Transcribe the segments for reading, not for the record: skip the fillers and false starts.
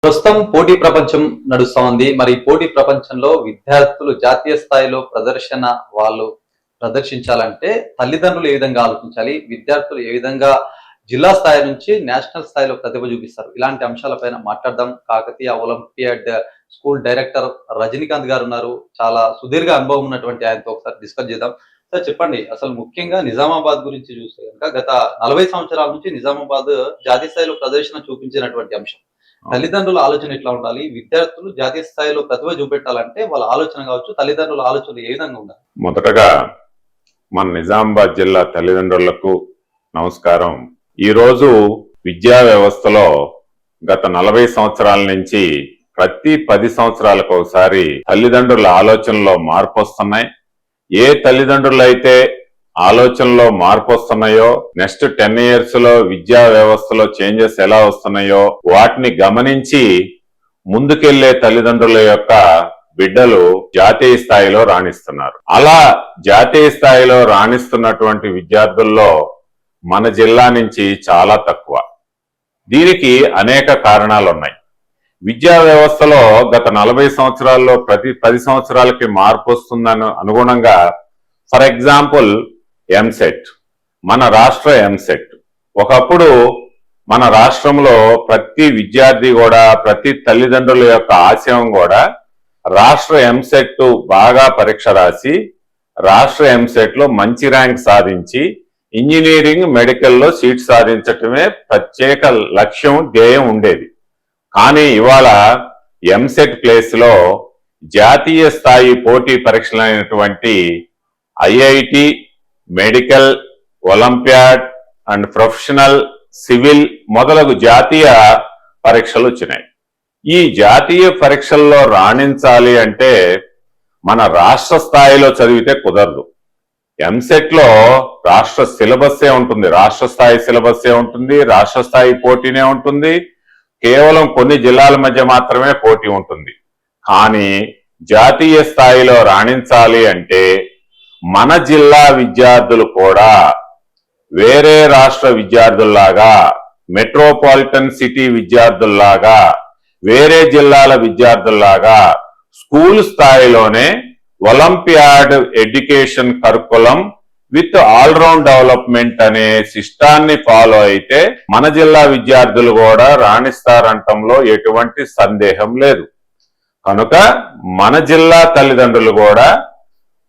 ప్రస్తుతం పోటీ ప్రపంచం నడుస్తా ఉంది. మరి ఈ పోటీ ప్రపంచంలో విద్యార్థులు జాతీయ స్థాయిలో వాళ్ళు ప్రదర్శించాలంటే తల్లిదండ్రులు ఏ విధంగా ఆలోచించాలి? విద్యార్థులు ఏ విధంగా జిల్లా స్థాయి నుంచి నేషనల్ స్థాయిలో ప్రతిభ చూపిస్తారు? ఇలాంటి అంశాలపైన మాట్లాడదాం. Kakatiya olympiad school director Rajinikanth గారు ఉన్నారు. చాలా సుదీర్ఘ అనుభవం ఉన్నటువంటి ఆయనతో ఒకసారి డిస్కస్ చేద్దాం. సార్ చెప్పండి, అసలు ముఖ్యంగా నిజామాబాద్ గురించి చూస్తే గనుక గత 40 సంవత్సరాల నుంచి నిజామాబాద్ జాతీయ స్థాయిలో ప్రదర్శన చూపించినటువంటి అంశం. తల్లిదండ్రుల ఆలోచన ఎట్లా ఉండాలి? విద్యార్థులు జాతీయ స్థాయిలో ప్రతిభ చూపెట్టాలంటే వాళ్ళ ఆలోచన కావచ్చు, తల్లిదండ్రుల ఆలోచన ఏ విధంగా ఉండాలి? మొదటగా మన నిజామాబాద్ జిల్లా తల్లిదండ్రులకు నమస్కారం. ఈరోజు విద్యా వ్యవస్థలో గత 40 సంవత్సరాల నుంచి ప్రతి 10 సంవత్సరాలకు ఒకసారి తల్లిదండ్రుల ఆలోచనలో మార్పు వస్తున్నాయి. ఏ తల్లిదండ్రులు అయితే ఆలోచనలో మార్పు వస్తున్నాయో, నెక్స్ట్ 10 years లో విద్యా వ్యవస్థలో చేంజెస్ ఎలా వస్తున్నాయో వాటిని గమనించి ముందుకెళ్లే తల్లిదండ్రుల యొక్క బిడ్డలు జాతీయ స్థాయిలో రాణిస్తున్నారు. అలా జాతీయ స్థాయిలో రాణిస్తున్నటువంటి విద్యార్థుల్లో మన జిల్లా నుంచి చాలా తక్కువ. దీనికి అనేక కారణాలు ఉన్నాయి. విద్యా వ్యవస్థలో గత 40 సంవత్సరాల్లో ప్రతి 10 సంవత్సరాలకి మార్పు వస్తుందని అనుగుణంగా, ఫర్ ఎగ్జాంపుల్ ఎంసెట్, మన రాష్ట్ర ఎంసెట్. ఒకప్పుడు మన రాష్ట్రంలో ప్రతి విద్యార్థి కూడా, ప్రతి తల్లిదండ్రుల యొక్క ఆశయం కూడా రాష్ట్ర ఎంసెట్ బాగా పరీక్ష రాసి రాష్ట్ర ఎంసెట్ లో మంచి ర్యాంక్ సాధించి ఇంజనీరింగ్, మెడికల్లో సీట్ సాధించటమే ప్రత్యేక లక్ష్యం, ధ్యేయం ఉండేది. కానీ ఇవాళ ఎంసెట్ ప్లేస్ లో జాతీయ స్థాయి పోటీ పరీక్షలైనటువంటి IIT, medical, olympiad and professional, civil మొదలగు జాతీయ పరీక్షలు వచ్చినాయి. ఈ జాతీయ పరీక్షల్లో రాణించాలి అంటే మన రాష్ట్ర స్థాయిలో చదివితే కుదరదు. ఎంసెట్ లో రాష్ట్ర సిలబస్సే ఉంటుంది, రాష్ట్ర స్థాయి సిలబస్సే ఉంటుంది, రాష్ట్ర స్థాయి పోటీనే ఉంటుంది. కేవలం కొన్ని జిల్లాల మధ్య మాత్రమే పోటీ ఉంటుంది. కానీ జాతీయ స్థాయిలో రాణించాలి అంటే మన జిల్లా విద్యార్థులు కూడా వేరే రాష్ట్ర విద్యార్థుల్లాగా, మెట్రోపాలిటన్ సిటీ విద్యార్థుల్లాగా, వేరే జిల్లాల విద్యార్థుల్లాగా స్కూల్ స్థాయిలోనే olympiad education curriculum with all round development అనే సిస్టాన్ని ఫాలో అయితే మన జిల్లా విద్యార్థులు కూడా రాణిస్తారంటంలో ఎటువంటి సందేహం లేదు. కనుక మన జిల్లా తల్లిదండ్రులు కూడా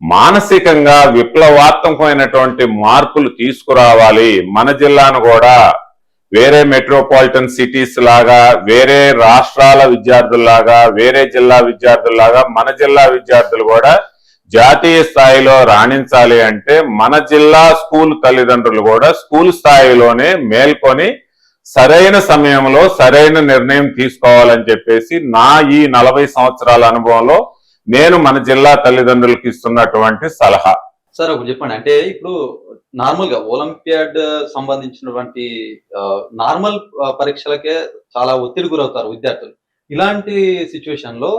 మానసికంగా విప్లవాత్మకమైనటువంటి మార్పులు తీసుకురావాలి. మన జిల్లాను కూడా వేరే మెట్రోపాలిటన్ సిటీస్ లాగా, వేరే రాష్ట్రాల విద్యార్థుల్లాగా, వేరే జిల్లా విద్యార్థుల్లాగా మన జిల్లా విద్యార్థులు కూడా జాతీయ స్థాయిలో రాణించాలి అంటే మన జిల్లా స్కూల్ తల్లిదండ్రులు కూడా స్కూల్ స్థాయిలోనే మేల్కొని సరైన సమయంలో సరైన నిర్ణయం తీసుకోవాలని చెప్పేసి నా ఈ 40 సంవత్సరాల అనుభవంలో నేను మన జిల్లా తల్లిదండ్రులకు ఇస్తున్నటువంటి సలహా. సార్ ఒకటి చెప్పండి, అంటే ఇప్పుడు నార్మల్ గా ఒలింపియాడ్ సంబంధించినటువంటి నార్మల్ పరీక్షలకే చాలా ఒత్తిడి గురవుతారు విద్యార్థులు. ఇలాంటి సిచ్యువేషన్ లో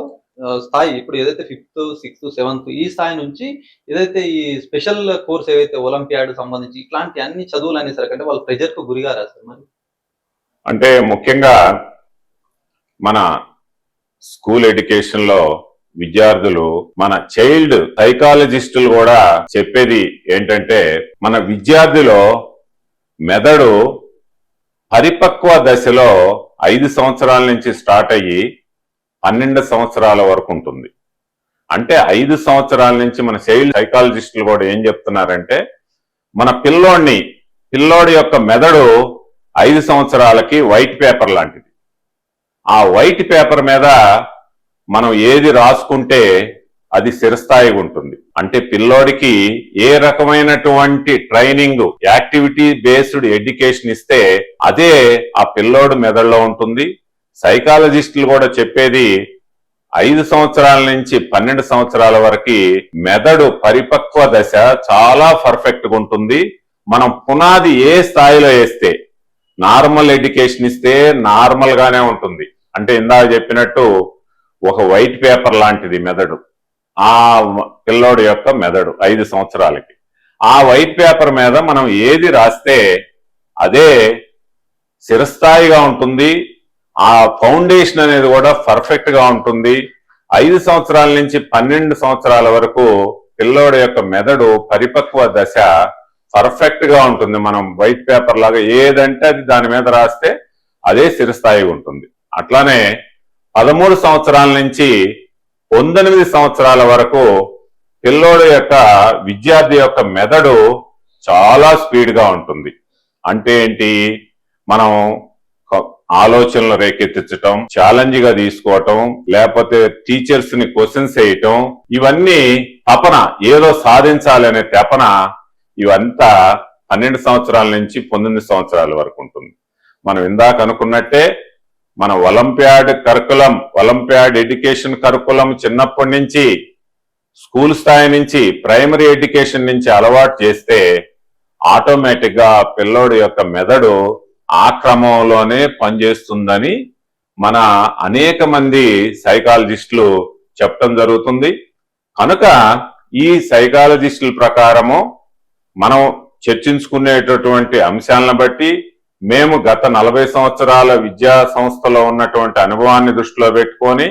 స్థాయి ఇప్పుడు ఏదైతే 5th, 6th, 7th ఈ స్థాయి నుంచి ఏదైతే ఈ స్పెషల్ కోర్స్ ఏవైతే ఒలింపియాడ్ సంబంధించి ఇట్లాంటి అన్ని చదువులు అనేసరికంటే వాళ్ళు ప్రెజర్ కు గురిగారా సార్? మరి అంటే ముఖ్యంగా మన స్కూల్ ఎడ్యుకేషన్ లో విద్యార్థులు, మన చైల్డ్ సైకాలజిస్టులు కూడా చెప్పేది ఏంటంటే మన విద్యార్థిలో మెదడు పరిపక్వ దశలో 5 సంవత్సరాల నుంచి స్టార్ట్ అయ్యి 12 సంవత్సరాల వరకు ఉంటుంది. అంటే 5 సంవత్సరాల నుంచి మన చైల్డ్ సైకాలజిస్టులు కూడా ఏం చెప్తున్నారంటే మన పిల్లోడి యొక్క మెదడు 5 సంవత్సరాలకి వైట్ పేపర్ లాంటిది. ఆ వైట్ పేపర్ మీద మనం ఏది రాసుకుంటే అది స్థిరస్థాయిగా ఉంటుంది. అంటే పిల్లోడికి ఏ రకమైనటువంటి ట్రైనింగ్, యాక్టివిటీ బేస్డ్ ఎడ్యుకేషన్ ఇస్తే అదే ఆ పిల్లోడు మెదడులో ఉంటుంది. సైకాలజిస్టులు కూడా చెప్పేది 5 సంవత్సరాల నుంచి 12 సంవత్సరాల వరకు మెదడు పరిపక్వ దశ చాలా పర్ఫెక్ట్ గా ఉంటుంది. మనం పునాది ఏ స్థాయిలో వేస్తే, నార్మల్ ఎడ్యుకేషన్ ఇస్తే నార్మల్ గానే ఉంటుంది. అంటే ఇందాక చెప్పినట్టు ఒక వైట్ పేపర్ లాంటిది మెదడు, ఆ పిల్లోడి యొక్క మెదడు 5 సంవత్సరాలకి. ఆ వైట్ పేపర్ మీద మనం ఏది రాస్తే అదే స్థిరస్థాయిగా ఉంటుంది. ఆ ఫౌండేషన్ అనేది కూడా పర్ఫెక్ట్ గా ఉంటుంది. 5 సంవత్సరాల నుంచి 12 సంవత్సరాల వరకు పిల్లోడి యొక్క మెదడు పరిపక్వ దశ పర్ఫెక్ట్ గా ఉంటుంది. మనం వైట్ పేపర్ లాగా ఏదంటే అది దాని మీద రాస్తే అదే స్థిరస్థాయి ఉంటుంది. అట్లానే 13 సంవత్సరాల నుంచి 19 సంవత్సరాల వరకు పిల్లోడి యొక్క విద్యార్థి యొక్క మెదడు చాలా స్పీడ్ గా ఉంటుంది. అంటే ఏంటి, మనం ఆలోచనలు రేకెత్తించటం, ఛాలెంజ్ గా తీసుకోవటం, లేకపోతే టీచర్స్ ని క్వశ్చన్స్ వేయటం, ఇవన్నీ తపన, ఏదో సాధించాలి అనే తపన, ఇవంతా 12 సంవత్సరాల నుంచి 19 సంవత్సరాల వరకు ఉంటుంది. మనం ఇందాక అనుకున్నట్టే మన ఒలింపియాడ్ ఎడ్యుకేషన్ కరికులం చిన్నప్పటి నుంచి స్కూల్ స్థాయి నుంచి ప్రైమరీ ఎడ్యుకేషన్ నుంచి అలవాటు చేస్తే ఆటోమేటిక్ గా పిల్లోడి యొక్క మెదడు ఆ క్రమంలోనే పనిచేస్తుందని మన అనేక మంది సైకాలజిస్టులు చెప్పడం జరుగుతుంది. కనుక ఈ సైకాలజిస్టుల ప్రకారము మనం చర్చించుకునేటటువంటి అంశాలను బట్టి మేము గత 40 సంవత్సరాల విద్యా సంస్థలో ఉన్నటువంటి అనుభవాన్ని దృష్టిలో పెట్టుకొని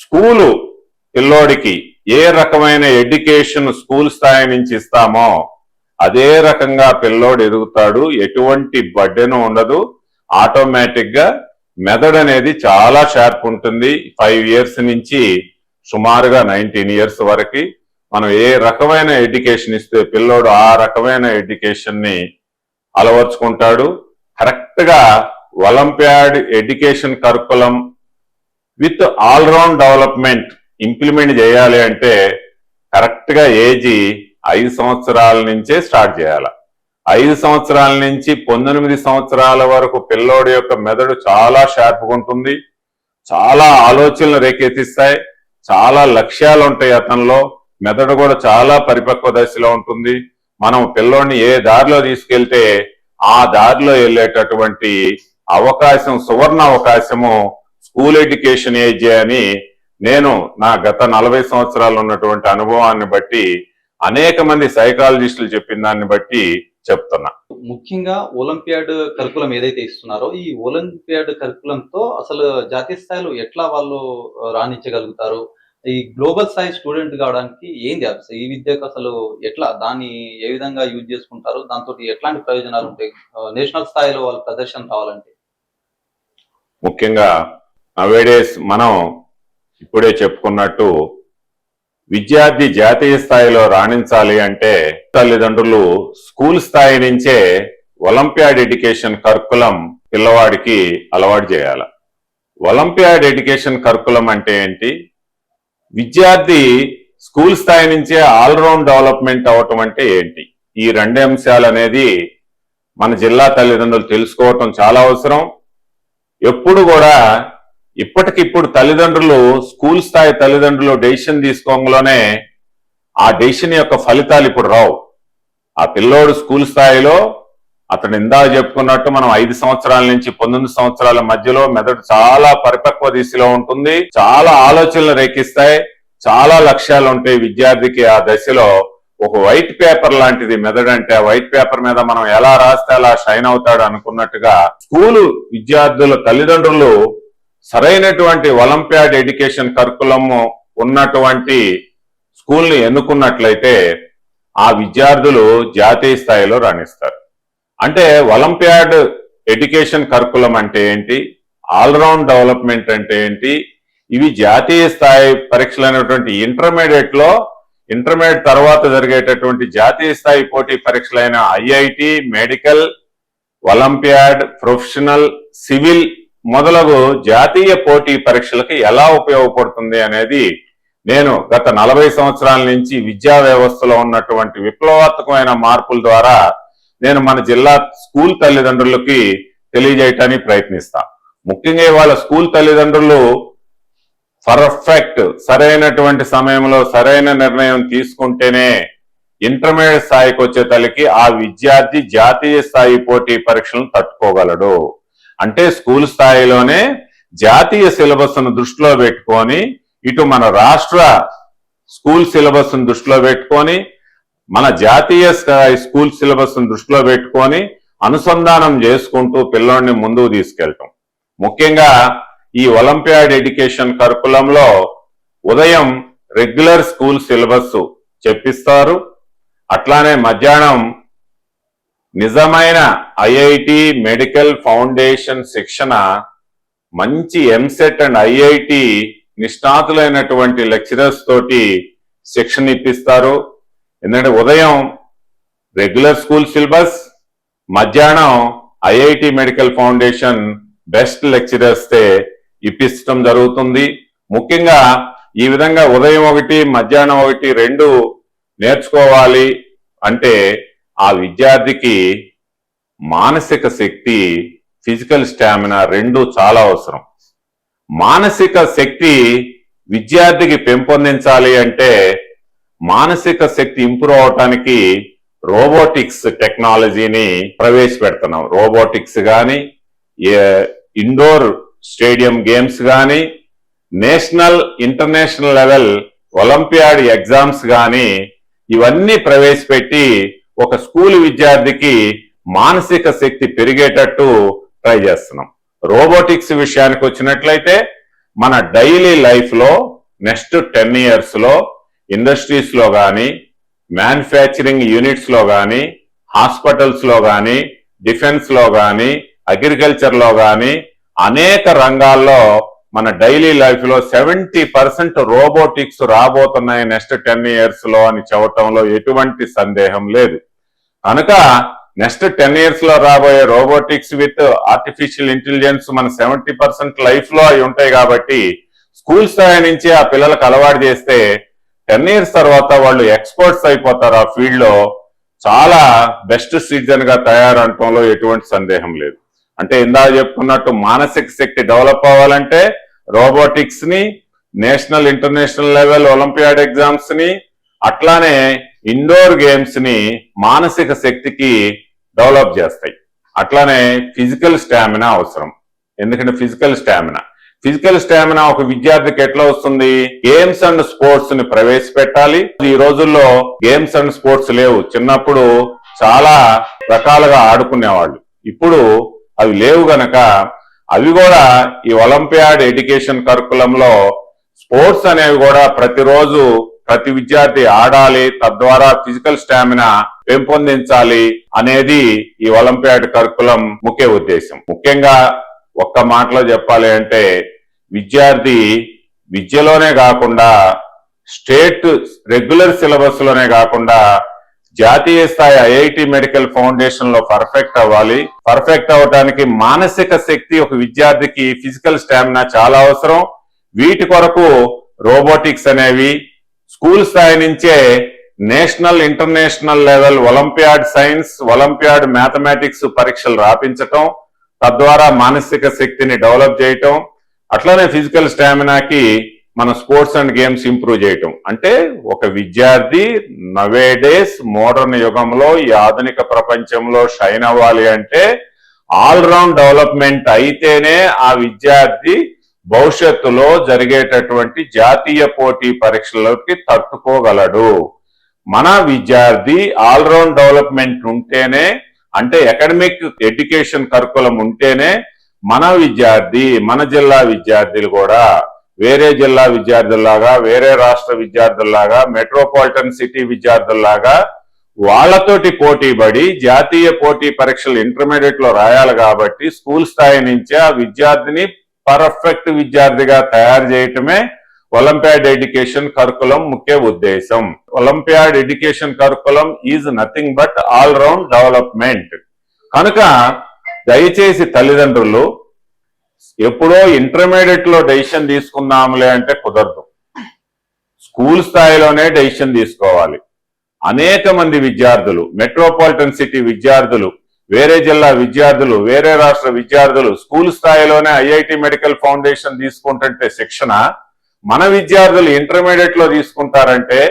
స్కూలు పిల్లోడికి ఏ రకమైన ఎడ్యుకేషన్ స్కూల్ స్థాయి నుంచి ఇస్తామో అదే రకంగా పిల్లోడు ఎదుగుతాడు. ఎటువంటి బడ్డెను ఉండదు. ఆటోమేటిక్ గా మెదడు అనేది చాలా షార్ప్ ఉంటుంది. 5 ఇయర్స్ నుంచి సుమారుగా 19 ఇయర్స్ వరకు మనం ఏ రకమైన ఎడ్యుకేషన్ ఇస్తే పిల్లోడు ఆ రకమైన ఎడ్యుకేషన్ ని అలవర్చుకుంటాడు. కరెక్ట్ గా olympiad education curriculum with all round development implement చేయాలి అంటే కరెక్ట్ గా ఏజీ 5 సంవత్సరాల నుంచే స్టార్ట్ చేయాలి. 5 సంవత్సరాల నుంచి 19 సంవత్సరాల వరకు పిల్లోడి యొక్క మెదడు చాలా షార్ప్గా ఉంటుంది. చాలా ఆలోచనలు రేకెత్తిస్తాయి. చాలా లక్ష్యాలు ఉంటాయి అతనిలో. మెదడు కూడా చాలా పరిపక్వ దశలో ఉంటుంది. మనం పిల్లోడిని ఏ దారిలో తీసుకెళ్తే ఆ దారిలో వెళ్ళేటటువంటి అవకాశం, సువర్ణ అవకాశము స్కూల్ ఎడ్యుకేషన్ ఏజ్ అని నేను నా గత 40 సంవత్సరాలు ఉన్నటువంటి అనుభవాన్ని బట్టి అనేక మంది సైకాలజిస్టులు చెప్పిన దాన్ని బట్టి చెప్తున్నా. ముఖ్యంగా ఒలింపియాడ్ కరికులం ఏదైతే ఇస్తున్నారో ఈ ఒలింపియాడ్ కరికులంతో అసలు జాతీయ స్థాయిలో ఎట్లా వాళ్ళు రాణించగలుగుతారు? ఈ గ్లోబల్ స్థాయి స్టూడెంట్ కావడానికి ఏంది అసలు ఈ విద్యకు అసలు ఎట్లా దాన్ని ఏ విధంగా యూజ్ చేసుకుంటారు? దాంతో ఎట్లాంటి ప్రయోజనాలు ఉంటాయి నేషనల్ స్థాయిలో వాళ్ళ ప్రదర్శన రావాలంటే? ముఖ్యంగా నవేడేస్ మనం ఇప్పుడే చెప్పుకున్నట్టు విద్యార్థి జాతీయ స్థాయిలో రాణించాలి అంటే తల్లిదండ్రులు స్కూల్ స్థాయి నుంచే ఒలింపియాడ్ ఎడ్యుకేషన్ కరికులం పిల్లవాడికి అలవాటు చేయాలి. ఒలింపియాడ్ ఎడ్యుకేషన్ కరికులం అంటే ఏంటి? విద్యార్థి స్కూల్ స్థాయి నుంచే ఆల్రౌండ్ డెవలప్మెంట్ అవటం అంటే ఏంటి? ఈ 2 అంశాలు అనేది మన జిల్లా తల్లిదండ్రులు తెలుసుకోవటం చాలా అవసరం. ఎప్పుడు కూడా ఇప్పటికిప్పుడు తల్లిదండ్రులు స్కూల్ స్థాయి తల్లిదండ్రులు డెసిషన్ తీసుకోగానే ఆ డెసిషన్ యొక్క ఫలితాలు ఇప్పుడు రావు. ఆ పిల్లోడు స్కూల్ స్థాయిలో అతను ఇందాక చెప్పుకున్నట్టు మనం 5 సంవత్సరాల నుంచి 19 సంవత్సరాల మధ్యలో మెదడు చాలా పరిపక్వ దిశలో ఉంటుంది. చాలా ఆలోచనలు రేకిస్తాయి. చాలా లక్ష్యాలు ఉంటాయి విద్యార్థికి. ఆ దశలో ఒక వైట్ పేపర్ లాంటిది మెదడు అంటే. ఆ వైట్ పేపర్ మీద మనం ఎలా రాస్తే అలా షైన్ అవుతాడు అనుకున్నట్టుగా స్కూలు విద్యార్థుల తల్లిదండ్రులు సరైనటువంటి ఒలింపియాడ్ ఎడ్యుకేషన్ కరికులం ఉన్నటువంటి స్కూల్ని ఎన్నుకున్నట్లయితే ఆ విద్యార్థులు జాతీయ స్థాయిలో రాణిస్తారు. అంటే ఒలింపియాడ్ ఎడ్యుకేషన్ కరికులం అంటే ఏంటి? ఆల్రౌండ్ డెవలప్మెంట్ అంటే ఏంటి? ఇవి జాతీయ స్థాయి పరీక్షలు అనేటువంటి ఇంటర్మీడియట్ తర్వాత జరిగేటటువంటి జాతీయ స్థాయి పోటీ పరీక్షలైన IIT, medical, olympiad, professional, civil మొదలగు జాతీయ పోటీ పరీక్షలకు ఎలా ఉపయోగపడుతుంది అనేది నేను గత 40 సంవత్సరాల నుంచి విద్యా వ్యవస్థలో ఉన్నటువంటి విప్లవాత్మకమైన మార్పుల ద్వారా నేను మన జిల్లా స్కూల్ తల్లిదండ్రులకి తెలియజేయటానికి ప్రయత్నిస్తా. ముఖ్యంగా వాళ్ళ స్కూల్ తల్లిదండ్రులు పర్ఫెక్ట్ సరైనటువంటి సమయంలో సరైన నిర్ణయం తీసుకుంటేనే ఇంటర్మీడియట్ స్థాయికి వచ్చే తల్లికి ఆ విద్యార్థి జాతీయ స్థాయి పోటీ పరీక్షలను తట్టుకోగలడు. అంటే స్కూల్ స్థాయిలోనే జాతీయ సిలబస్ ను దృష్టిలో పెట్టుకొని, ఇటు మన రాష్ట్ర స్కూల్ సిలబస్ ను దృష్టిలో పెట్టుకొని, మన జాతీయ స్థాయి స్కూల్ సిలబస్ ను దృష్టిలో పెట్టుకొని అనుసంధానం చేసుకుంటూ పిల్లోడిని ముందుకు తీసుకెళ్ళటం. ముఖ్యంగా ఈ ఒలింపియాడ్ ఎడ్యుకేషన్ కరికులంలో ఉదయం రెగ్యులర్ స్కూల్ సిలబస్ చెప్పిస్తారు. అట్లానే మధ్యాహ్నం నిజమైన ఐఐటి మెడికల్ ఫౌండేషన్ శిక్షణ, మంచి ఎంసెట్ అండ్ ఐఐటి నిష్ణాతులైనటువంటి లెక్చరర్స్ తోటి శిక్షణ ఇప్పిస్తారు. ఎందుకంటే ఉదయం రెగ్యులర్ స్కూల్ సిలబస్, మధ్యాహ్నం IIT medical foundation best lecturers తే ఇప్పించడం జరుగుతుంది. ముఖ్యంగా ఈ విధంగా ఉదయం ఒకటి మధ్యాహ్నం ఒకటి రెండు నేర్చుకోవాలి అంటే ఆ విద్యార్థికి మానసిక శక్తి, ఫిజికల్ స్టామినా రెండు చాలా అవసరం. మానసిక శక్తి విద్యార్థికి పెంపొందించాలి అంటే మానసిక శక్తి ఇంప్రూవ్ అవటానికి రోబోటిక్స్ టెక్నాలజీని ప్రవేశపెడుతున్నాం. రోబోటిక్స్ కానీ, ఇండోర్ స్టేడియం గేమ్స్ కానీ, national international level olympiad exams కానీ ఇవన్నీ ప్రవేశపెట్టి ఒక స్కూల్ విద్యార్థికి మానసిక శక్తి పెరిగేటట్టు ట్రై చేస్తున్నాం. రోబోటిక్స్ విషయానికి వచ్చినట్లయితే మన డైలీ లైఫ్ లో నెక్స్ట్ 10 years లో ఇండస్ట్రీస్ లో కానీ, మ్యానుఫ్యాక్చరింగ్ యూనిట్స్ లో కానీ, హాస్పిటల్స్ లో కానీ, డిఫెన్స్ లో కానీ, అగ్రికల్చర్ లో కానీ అనేక రంగాల్లో మన డైలీ లైఫ్ లో 70% రోబోటిక్స్ రాబోతున్నాయి నెక్స్ట్ 10 years లో అని చెప్పటంలో ఎటువంటి సందేహం లేదు. కనుక నెక్స్ట్ 10 years లో రాబోయే రోబోటిక్స్ విత్ ఆర్టిఫిషియల్ ఇంటెలిజెన్స్ మన 70% లైఫ్ లో అవి ఉంటాయి కాబట్టి స్కూల్ స్థాయి నుంచి ఆ పిల్లలకు అలవాటు చేస్తే 10 years తర్వాత వాళ్ళు ఎక్స్పర్ట్స్ అయిపోతారు. ఆ ఫీల్డ్ లో చాలా బెస్ట్ సిటిజన్ గా తయారవటంలో ఎటువంటి సందేహం లేదు. అంటే ఇందాక చెప్పుకున్నట్టు మానసిక శక్తి డెవలప్ అవ్వాలంటే రోబోటిక్స్ ని, national international level olympiad exams ని, అట్లానే ఇండోర్ గేమ్స్ ని మానసిక శక్తికి డెవలప్ చేస్తాయి. అట్లానే ఫిజికల్ స్టామినా అవసరం. ఎందుకంటే ఫిజికల్ స్టామినా ఒక విద్యార్థికి ఎట్లా వస్తుంది? గేమ్స్ అండ్ స్పోర్ట్స్ ని ప్రవేశపెట్టాలి. ఈ రోజుల్లో గేమ్స్ అండ్ స్పోర్ట్స్ లేవు. చిన్నప్పుడు చాలా రకాలుగా ఆడుకునేవాళ్ళు, ఇప్పుడు అవి లేవు గనక అవి కూడా ఈ ఒలింపియాడ్ ఎడ్యుకేషన్ కరికులంలో స్పోర్ట్స్ అనేవి కూడా ప్రతిరోజు ప్రతి విద్యార్థి ఆడాలి, తద్వారా ఫిజికల్ స్టామినా పెంపొందించాలి అనేది ఈ ఒలింపియాడ్ కరికులం ముఖ్య ఉద్దేశం. ముఖ్యంగా ఒక్క మాటలో చెప్పాలి అంటే విద్యార్థి విద్యలోనే కాకుండా స్టేట్ రెగ్యులర్ సిలబస్ లోనే కాకుండా జాతీయ స్థాయి ఐఐటి మెడికల్ ఫౌండేషన్ లో పర్ఫెక్ట్ అవ్వాలి. పర్ఫెక్ట్ అవడానికి మానసిక శక్తి ఒక విద్యార్థికి, ఫిజికల్ స్టామినా చాలా అవసరం. వీటి కొరకు రోబోటిక్స్ అనేవి స్కూల్ స్థాయి నుంచే national international level olympiad science, olympiad mathematics పరీక్షలు రాపించటం, తద్వారా మానసిక శక్తిని డెవలప్ చేయటం, అట్లానే ఫిజికల్ స్టామినాకి మన స్పోర్ట్స్ అండ్ గేమ్స్ ఇంప్రూవ్ చేయటం. అంటే ఒక విద్యార్థి నవేడేస్ మోడర్న్ యుగంలో ఈ ఆధునిక ప్రపంచంలో షైన్ అవ్వాలి అంటే ఆల్రౌండ్ డెవలప్మెంట్ అయితేనే ఆ విద్యార్థి భవిష్యత్తులో జరిగేటటువంటి జాతీయ పోటీ పరీక్షలకి తట్టుకోగలడు. మన విద్యార్థి ఆల్రౌండ్ డెవలప్మెంట్ ఉంటేనే, అంటే అకాడమిక్ ఎడ్యుకేషన్ కరికులం ఉంటేనే మన విద్యార్థి, మన జిల్లా విద్యార్థులు కూడా వేరే జిల్లా విద్యార్థుల్లాగా, వేరే రాష్ట్ర విద్యార్థుల్లాగా, మెట్రోపాలిటన్ సిటీ విద్యార్థుల్లాగా వాళ్ళతోటి పోటీ పడి జాతీయ పోటీ పరీక్షలు ఇంటర్మీడియట్ లో రాయాలి. కాబట్టి స్కూల్ స్థాయి నుంచే ఆ విద్యార్థిని పర్ఫెక్ట్ విద్యార్థిగా తయారు చేయటమే ఒలింపియాడ్ ఎడ్యుకేషన్ కరికులం ముఖ్య ఉద్దేశం. Olympiad education curriculum is nothing but all round development. కనుక దయచేసి తల్లిదండ్రులు ఎప్పుడో ఇంటర్మీడియట్ లో డెసిషన్ తీసుకుందాంలే అంటే కుదరదు. స్కూల్ స్థాయిలోనే డెసిషన్ తీసుకోవాలి. అనేక మంది విద్యార్థులు, మెట్రోపాలిటన్ సిటీ విద్యార్థులు, వేరే జిల్లా విద్యార్థులు, వేరే రాష్ట్ర విద్యార్థులు స్కూల్ స్థాయిలోనే ఐఐటి మెడికల్ ఫౌండేషన్ తీసుకుంటుంటే శిక్షణ, మన విద్యార్థులు ఇంటర్మీడియట్ లో తీసుకుంటారంటే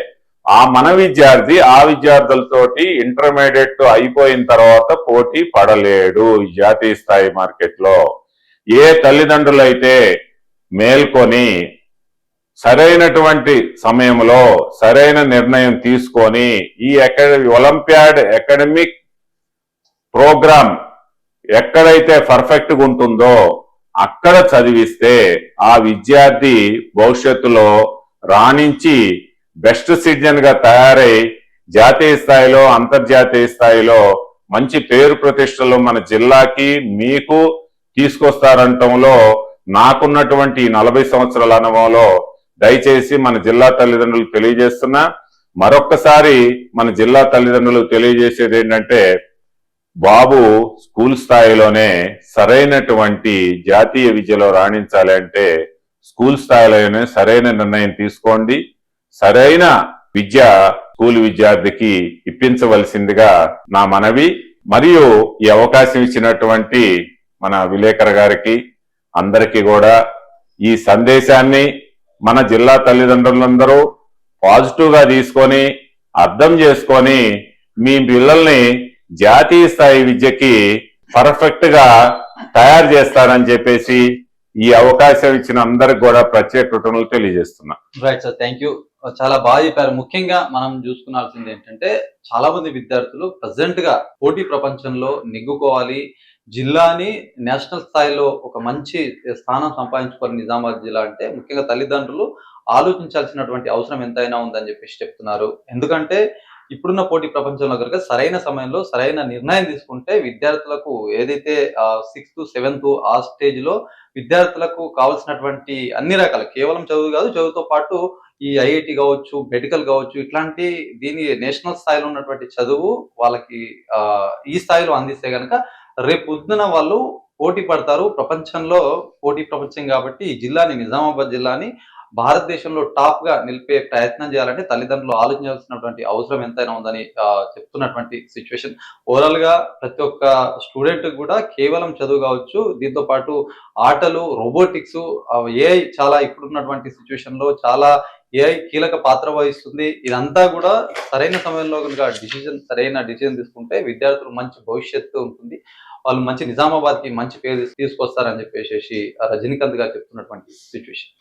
ఆ మన విద్యార్థి ఆ విద్యార్థులతోటి ఇంటర్మీడియట్ అయిపోయిన తర్వాత పోటీ పడలేడు జాతీయ స్థాయి మార్కెట్ లో. ఏ తల్లిదండ్రులైతే మేల్కొని సరైనటువంటి సమయంలో సరైన నిర్ణయం తీసుకొని ఈ ఒలింపియాడ్ అకాడమిక్ ప్రోగ్రామ్ ఎక్కడైతే పర్ఫెక్ట్ గా ఉంటుందో అక్కడ చదివిస్తే ఆ విద్యార్థి భవిష్యత్తులో రాణించి బెస్ట్ సిటిజన్ గా తయారై జాతీయ స్థాయిలో అంతర్జాతీయ స్థాయిలో మంచి పేరు ప్రతిష్టలు మన జిల్లాకి మీకు తీసుకొస్తారంటంలో నాకున్నటువంటి 40 సంవత్సరాల అనుభవంలో దయచేసి మన జిల్లా తల్లిదండ్రులు తెలియజేస్తున్నా. మరొక్కసారి మన జిల్లా తల్లిదండ్రులు తెలియజేసేది ఏంటంటే, బాబు స్కూల్ స్థాయిలోనే సరైనటువంటి జాతీయ విద్యలో రాణించాలి అంటే స్కూల్ స్థాయిలోనే సరైన నిర్ణయం తీసుకోండి. సరైన విద్య స్కూల్ విద్యార్థికి ఇప్పించవలసిందిగా నా మనవి. మరియు ఈ అవకాశం ఇచ్చినటువంటి మన విలేకరు గారికి అందరికీ కూడా ఈ సందేశాన్ని మన జిల్లా తల్లిదండ్రులందరూ పాజిటివ్ గా తీసుకొని అర్థం చేసుకొని మీ పిల్లల్ని జాతీయ స్థాయి విద్యకి పర్ఫెక్ట్ గా తయారు చేస్తారని చెప్పేసి ఈ అవకాశం ఇచ్చిన అందరికి కూడా ప్రత్యేక కృతజ్ఞతలు తెలియజేస్తున్నా. Right sir, thank you. చాలా బాగా చెప్పారు. ముఖ్యంగా మనం చూసుకున్నాల్సింది ఏంటంటే, చాలా మంది విద్యార్థులు ప్రజెంట్ గా పోటీ ప్రపంచంలో నెగ్గుకోవాలి, జిల్లాని నేషనల్ స్థాయిలో ఒక మంచి స్థానం సంపాదించుకోవాలి నిజామాబాద్ జిల్లా అంటే, ముఖ్యంగా తల్లిదండ్రులు ఆలోచించాల్సినటువంటి అవసరం ఎంతైనా ఉందని చెప్పేసి చెప్తున్నారు. ఎందుకంటే ఇప్పుడున్న పోటీ ప్రపంచంలో కనుక సరైన సమయంలో సరైన నిర్ణయం తీసుకుంటే విద్యార్థులకు ఏదైతే 6th 7th ఆ స్టేజ్ లో విద్యార్థులకు కావాల్సినటువంటి అన్ని రకాల, కేవలం చదువు కాదు, చదువుతో పాటు ఈ ఐఐటి కావచ్చు, మెడికల్ కావచ్చు, ఇట్లాంటి దీని నేషనల్ స్థాయిలో ఉన్నటువంటి చదువు వాళ్ళకి ఈ స్థాయిలో అందిస్తే గనక రేపు పొద్దున వాళ్ళు పోటీ పడతారు. ప్రపంచంలో పోటీ ప్రపంచం కాబట్టి ఈ జిల్లాని, నిజామాబాద్ జిల్లాని భారతదేశంలో టాప్ గా నిలిపే ప్రయత్నం చేయాలంటే తల్లిదండ్రులు ఆలోచించాల్సినటువంటి అవసరం ఎంతైనా ఉందని చెప్తున్నటువంటి సిచ్యువేషన్. ఓవరాల్ గా ప్రతి ఒక్క స్టూడెంట్ కూడా కేవలం చదువు కావచ్చు, దీంతో పాటు ఆటలు, రోబోటిక్స్, ఏఐ చాలా ఇప్పుడున్నటువంటి సిచ్యువేషన్ లో చాలా ఏఐ కీలక పాత్ర వహిస్తుంది. ఇదంతా కూడా సరైన సమయంలో కనుక సరైన డిసిజన్ తీసుకుంటే విద్యార్థులు మంచి భవిష్యత్తు ఉంటుంది. వాళ్ళు మంచి నిజామాబాద్ కి మంచి పేరు తీసుకొస్తారని చెప్పేసి రజనీకాంత్ గారు చెప్తున్నటువంటి సిచ్యువేషన్.